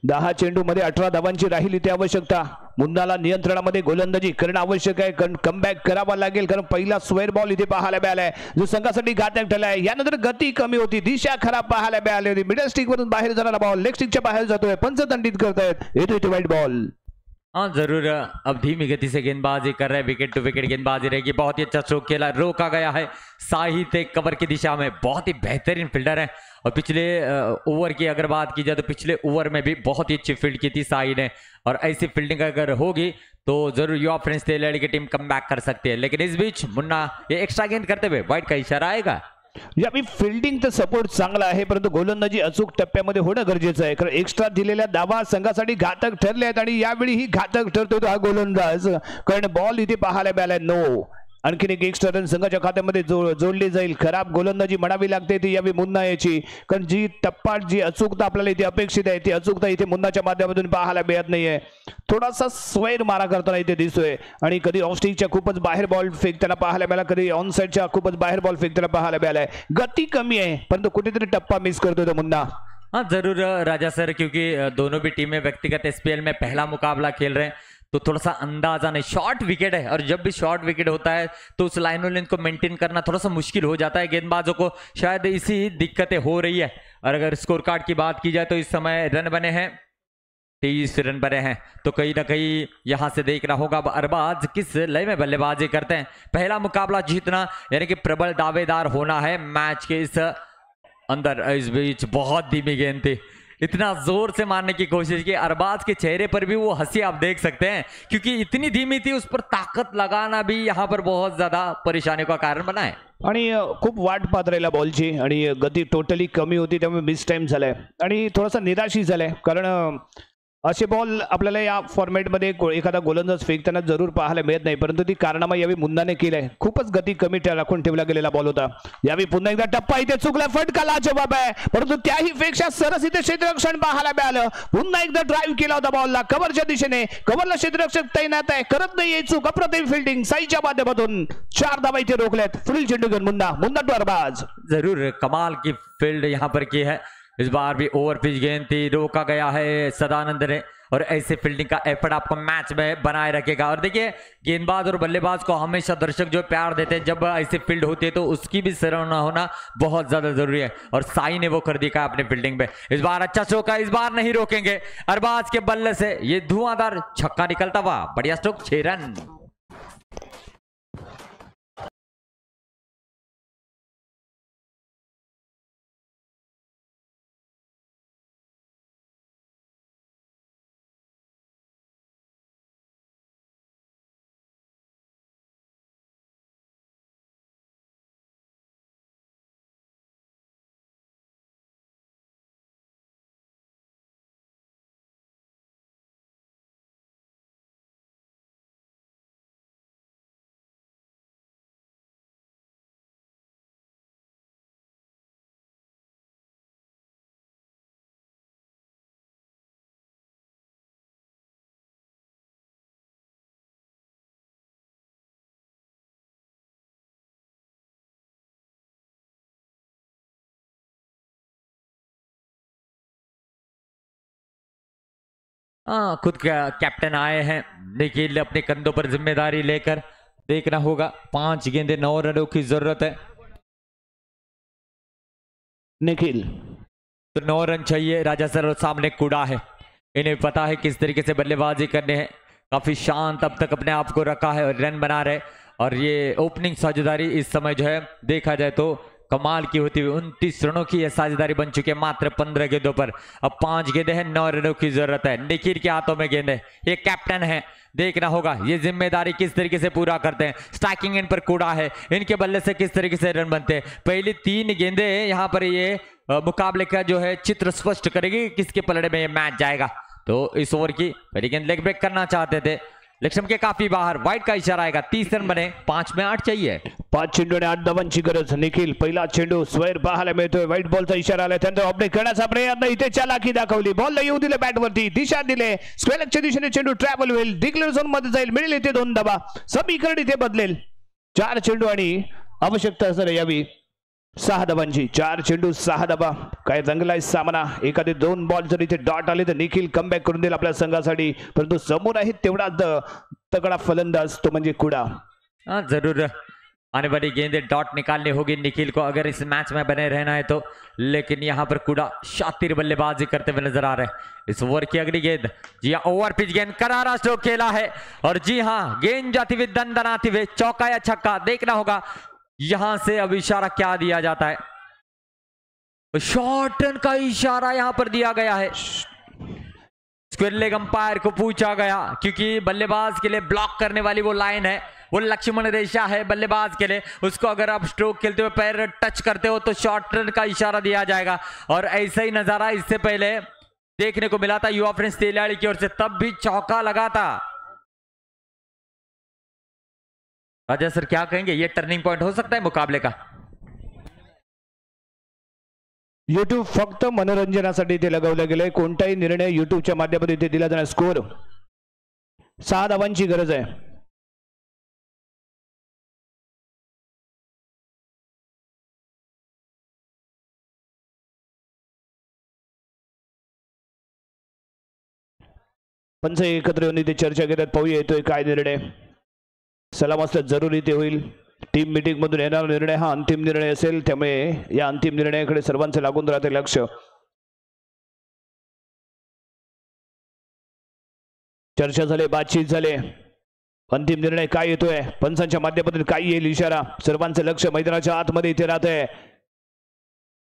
10 चेंडू मध्ये 18 धावांची राहिली ती आवश्यकता. मुन्नाला नियंत्रणामध्ये गोलंदाजी करणं आवश्यक आहे. कमबॅक करावा लागेल कारण पहिला स्क्वेअर बॉल इथे पाहायला मिळालाय जो संघासाठी घातक ठरलाय. यानंतर गती कमी होती. दिशा खराब पाहायला मिळाली होती. मिडल स्टिक वरून बाहेर जाणारा बॉल लेग स्टिकच्या बाहेर जातोय. पंच दंडित करतायत. येतो इथे वाईट बॉल. हाँ जरूर अब धीमी गति से गेंदबाजी कर रहे हैं. विकेट टू विकेट गेंदबाजी रहेगी. बहुत ही अच्छा स्ट्रोक खेला. रोका गया है साहित्य कवर की दिशा में. बहुत ही बेहतरीन फील्डर है और पिछले ओवर की अगर बात की जाए तो पिछले ओवर में भी बहुत ही अच्छी फील्ड की थी साही ने और ऐसी फील्डिंग अगर होगी तो जरूर युवा फ्रेंड्स तेलियाड़ी की टीम कम बैक कर सकती है. लेकिन इस बीच मुन्ना ये एक्स्ट्रा गेंद करते हुए वाइड का इशारा आएगा. यावेळी फिल्डिंगचा सपोर्ट चांगला आहे, परंतु गोलंदाजी अचूक टप्प्यामध्ये होणं गरजेचं आहे. कारण एक्स्ट्रा दिलेल्या धावा संघासाठी घातक ठरले आहेत आणि यावेळी ही घातक ठरतोय तो हा गोलंदाज. कारण बॉल इथे पाहायला मिळालाय. नो, आणखीन एक एक्स्ट्रा रन संघाच्या खात्यामध्ये जोडली जाईल. खराब गोलंदाजी म्हणावी लागते ती यावी मुन्ना याची, कारण जी टप्पा जी अचूकता आपल्याला इथे अपेक्षित आहे ती अचूकता इथे मुन्नाच्या माध्यमातून पाहायला मिळत नाहीये. थोडासा स्वैर मारा करताना इथे दिसतोय आणि कधी ऑफस्टिकच्या खूपच बाहेर बॉल फेकताना पाहायला मिळाला, कधी ऑन साईडच्या खूपच बाहेर बॉल फेकताना पाहायला मिळालाय. गती कमी आहे परंतु कुठेतरी टप्पा मिस करतोय तो मुन्ना. हाँ जरूर राजा सर, क्योंकि दोनों भी टीमें व्यक्तिगत एसपीएल में पहला मुकाबला खेल रहे हैं तो थोड़ा सा अंदाजा नहीं. शॉर्ट विकेट है और जब भी शॉर्ट विकेट होता है तो उस लाइनों लेन को मेंटेन करना थोड़ा सा मुश्किल हो जाता है गेंदबाजों को. शायद इसी दिक्कतें हो रही है. और अगर स्कोर कार्ड की बात की जाए तो इस समय रन बने हैं 23 रन बने हैं. तो कहीं ना कहीं यहां से देखना होगा अब अरबाज किस लय में बल्लेबाजी करते हैं. पहला मुकाबला जीतना यानी कि प्रबल दावेदार होना है मैच के इस अंदर. इस बीच बहुत धीमी गेंद थी, इतना जोर से मारने की कोशिश की. अरबाज के चेहरे पर भी वो हंसी आप देख सकते हैं क्योंकि इतनी धीमी थी, उस पर ताकत लगाना भी यहाँ पर बहुत ज्यादा परेशानी का कारण बना है. आणि खूप वाट पाहत राहिला बॉलची आणि गती टोटली कमी होती त्यामुळे मिस टाइम झालाय आणि थोडासा निराशी झालाय. कारण असे बॉल आपल्याला या फॉर्मॅटमध्ये एखादा गोलंदाज फेकताना जरूर पाहायला मिळत नाही, परंतु ती कारनामा यावेळी मुन्नाने केलाय. खूपच गती कमी राखून ठेवला गेलेला बॉल होता. यावेळी पुन्हा एकदा टप्पा इथे चुकला, फटका लाजवाब आहे, परंतु त्याही पेक्षा सरस इथे क्षेत्ररक्षण पाहायला मिळालं. पुन्हा एकदा ड्राईव्ह केला होता बॉलला कव्हरच्या दिशेने. कव्हरला क्षेत्ररक्षक तैनात आहे, करत नाही चूक. अप्रतिम फिल्डिंग साईच्या माध्यमातून 4 धावा इथे रोखल्यात. पुढील चेंडू घेऊन मुन्ना टू अरबाज. जरूर कमाल की फील्ड यहाँ पर की है. इस बार भी ओवर पिच गेंद थी, रोका गया है सदानंद ने और ऐसे फील्डिंग का एफर्ट आपको मैच में बनाए रखेगा. और देखिए गेंदबाज और बल्लेबाज को हमेशा दर्शक जो प्यार देते हैं जब ऐसी फील्ड होती है तो उसकी भी सराहना होना बहुत ज्यादा जरूरी है और साई ने वो कर दिखा अपनी फील्डिंग में. इस बार अच्छा चौका, इस बार नहीं रोकेंगे. अरबाज के बल्ले से ये धुआंधार छक्का निकलता हुआ, बढ़िया स्ट्रोक, 6 रन. हाँ खुद कैप्टन आए हैं निखिल अपने कंधों पर जिम्मेदारी लेकर. देखना होगा 5 गेंदे 9 रनों की जरूरत है. निखिल तो 9 रन चाहिए राजा सर. और सामने कूड़ा है, इन्हें पता है किस तरीके से बल्लेबाजी करने हैं. काफी शांत अब तक अपने आप को रखा है और रन बना रहे. और ये ओपनिंग साझेदारी इस समय जो है देखा जाए तो कमाल की होती हुई 29 रनों की यह साझेदारी बन चुकी है मात्र 15 गेंदों पर. अब 5 गेंदे हैं, 9 रनों की जरूरत है. निखिल के हाथों में गेंद है, ये कैप्टन है. देखना होगा ये जिम्मेदारी किस तरीके से पूरा करते हैं. स्ट्राइकिंग इन पर कूड़ा है, इनके बल्ले से किस तरीके से रन बनते हैं. पहली 3 गेंदे यहाँ पर ये मुकाबले का जो है चित्र स्पष्ट करेगी किसके पलड़े में ये मैच जाएगा. तो इस ओवर की पहली गेंद लेग ब्रेक करना चाहते थे, लक्ष्म के काफी बाहर. वाइड का इशारा आएगा. 30 रन बने, 5 में 8 चाहिए. 5 चेंडू आणि 8 धावांची गरज. निखिल पहिला चेंडू स्वैर पाहायला मिळतोय. व्हाईट बॉलचा इशारा आला, त्यानंतर ऑपरेट करण्याचा प्रयत्न. इथे चालाकी दाखवली, बॉलला येऊ दिले बॅटवरती, दिशा दिले. स्क्वेअरच्या दिशेने चेंडू ट्रॅव्हल होईल, डिक्लेअर झोन मध्ये जाईल. मिळेल इथे 2 धावा. समीकरण इथे बदलेल. 4 चेंडू आणि आवश्यकता असणार यावी 6 धावांची. 4 चेंडू 6 धावा. काय रंगलाय सामना. एखादे 2 बॉल जर इथे डॉट आले तर निखिल कमबॅक करून देईल आपल्या संघासाठी, परंतु समोर आहे तेवढा तगड़ा फलंदाज तो म्हणजे कुड़ा. हाँ जरूर आने वाली गेंदे डॉट निकालनी होगी निखिल को अगर इस मैच में बने रहना है तो. लेकिन यहाँ पर कुड़ा शातिर बल्लेबाजी करते हुए नजर आ रहे हैं. इस ओवर की अगली गेंद, जी हाँ ओवर पिच गेंद, करारा स्ट्रोक खेला है. और जी हाँ गेंद जाती हुई दनदनाती हुई, चौका या छक्का देखना होगा. यहां से अब इशारा क्या दिया जाता है. शॉर्ट रन का इशारा यहां पर दिया गया है. स्क्वायर लेग अंपायर को पूछा गया क्योंकि बल्लेबाज के लिए ब्लॉक करने वाली वो लाइन है वो लक्ष्मण रेखा है बल्लेबाज के लिए, उसको अगर आप स्ट्रोक खेलते हुए पैर टच करते हो तो शॉर्ट रन का इशारा दिया जाएगा। और ऐसा ही नजारा इससे पहले देखने को मिला था युवा फ्रेंड्स तेलियाड़ी की ओर से, तब भी चौका लगा था। राजा सर क्या कहेंगे, ये टर्निंग पॉइंट हो सकता है मुकाबले का? युट्यूब फक्त मनोरंजनासाठी इथे लगवलं गेलंय, कोणताही निर्णय युट्यूबच्या माध्यमातून इथे दिला जाणार। स्कोर 6 धावांची गरज आहे। पंच एकत्र येऊन इथे चर्चा करत पाहूया येतोय काय निर्णय। सलाम असलं जरुरी ते होईल। टीम मीटिंग मधून येणारा निर्णय हा अंतिम निर्णय असेल, त्यामुळे या अंतिम निर्णयाकडे सर्वांचे लागून राहते लक्ष। चर्चा झाले, बातचीत झाले, अंतिम निर्णय काय येतोय, पंचांच्या माध्यमातून काय येईल इशारा, सर्वांचं लक्ष मैदानाच्या आतमध्ये इथे राहतंय।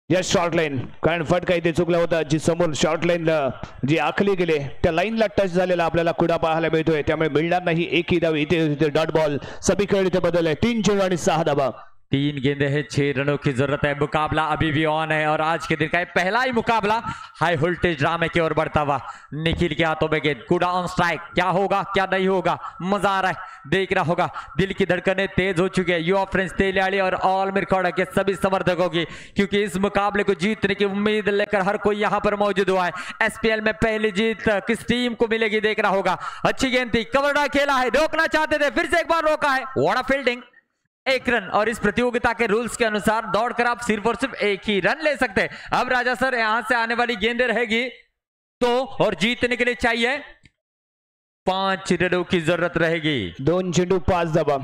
या शॉर्ट लाईन, कारण फटका इथे चुकला होता, जी समोर शॉर्ट लाईन जी आखली गेले त्या लाईनला टच झालेला आपल्याला कुडा पाहायला मिळतोय, त्यामुळे मिळणार नाही एकही धाव। इथे डॉट बॉल सभी खेळ इथे बदलले, 3 चेंडू आणि 6 धावा। 3 गेंदे हैं, 6 रनों की जरूरत है। मुकाबला अभी भी ऑन है और आज के दिन का पहला ही मुकाबला हाई वोल्टेज ड्रामे की ओर बढ़ता हुआ। निखिल के हाथों में गेंद, कूड़ा ऑन स्ट्राइक, क्या होगा क्या नहीं होगा, मजा आ रहा है, देख रहा होगा। दिल की धड़कनें तेज हो चुकी है युवा फ्रेंड्स तेलियाड़ी और ऑल मिरकौड़ा के सभी समर्थकों की, क्योंकि इस मुकाबले को जीतने की उम्मीद लेकर हर कोई यहाँ पर मौजूद हुआ है। एसपीएल में पहली जीत किस टीम को मिलेगी देख रहा होगा। अच्छी गेंद थी, कवर खेला है, रोकना चाहते थे, फिर से एक बार रोका है, व्हाट अ फील्डिंग, 1 रन। और इस प्रतियोगिता के रूल्स के अनुसार दौड़कर आप सिर्फ और सिर्फ 1 ही रन ले सकते हैं। अब राजा सर यहां से आने वाली गेंदें रहेगी तो, और जीतने के लिए चाहिए 5 रनों की जरूरत रहेगी। 2 चेंडू 5 धावा।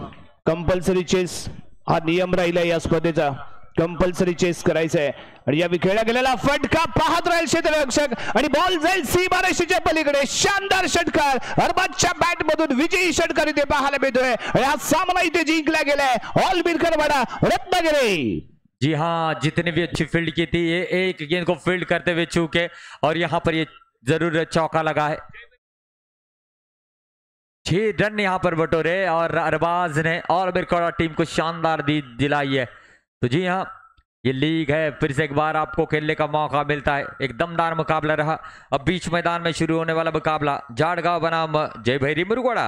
कंपल्सरी चेस हा नियम राहिला या स्पर्धेचा, कंपल्सरी चेस करायचं आहे। आणि या खेळला गेलेला फटका पाहत राहील क्षेत्ररक्षक आणि बॉल जाईल सीमारेषेच्या पलीकडे। शानदार षटकार, अरबाजच्या बॅट मधून विजयी षटकार इथे पाहायला मिळतोय आणि हा सामना इथे जिंकला गेलाय ऑल मिरकरवाडा रत्नागिरी। जी हाँ, जितने भी अच्छी फील्ड की थी, ये एक गेंद को फील्ड करते हुए चूके और यहां पर ये जरूर चौका लगा है। 6 रन यहां पर बटोरे और अरबाज ने ऑल मिरकौड़ा टीम को शानदार दिलाई है। तो जी हाँ, ये लीग है, फिर से एक बार आपको खेलने का मौका मिलता है। एक दमदार मुकाबला रहा। अब बीच मैदान में शुरू होने वाला मुकाबला जाड़गांव बनाम जय भैरी मुरगोड़ा।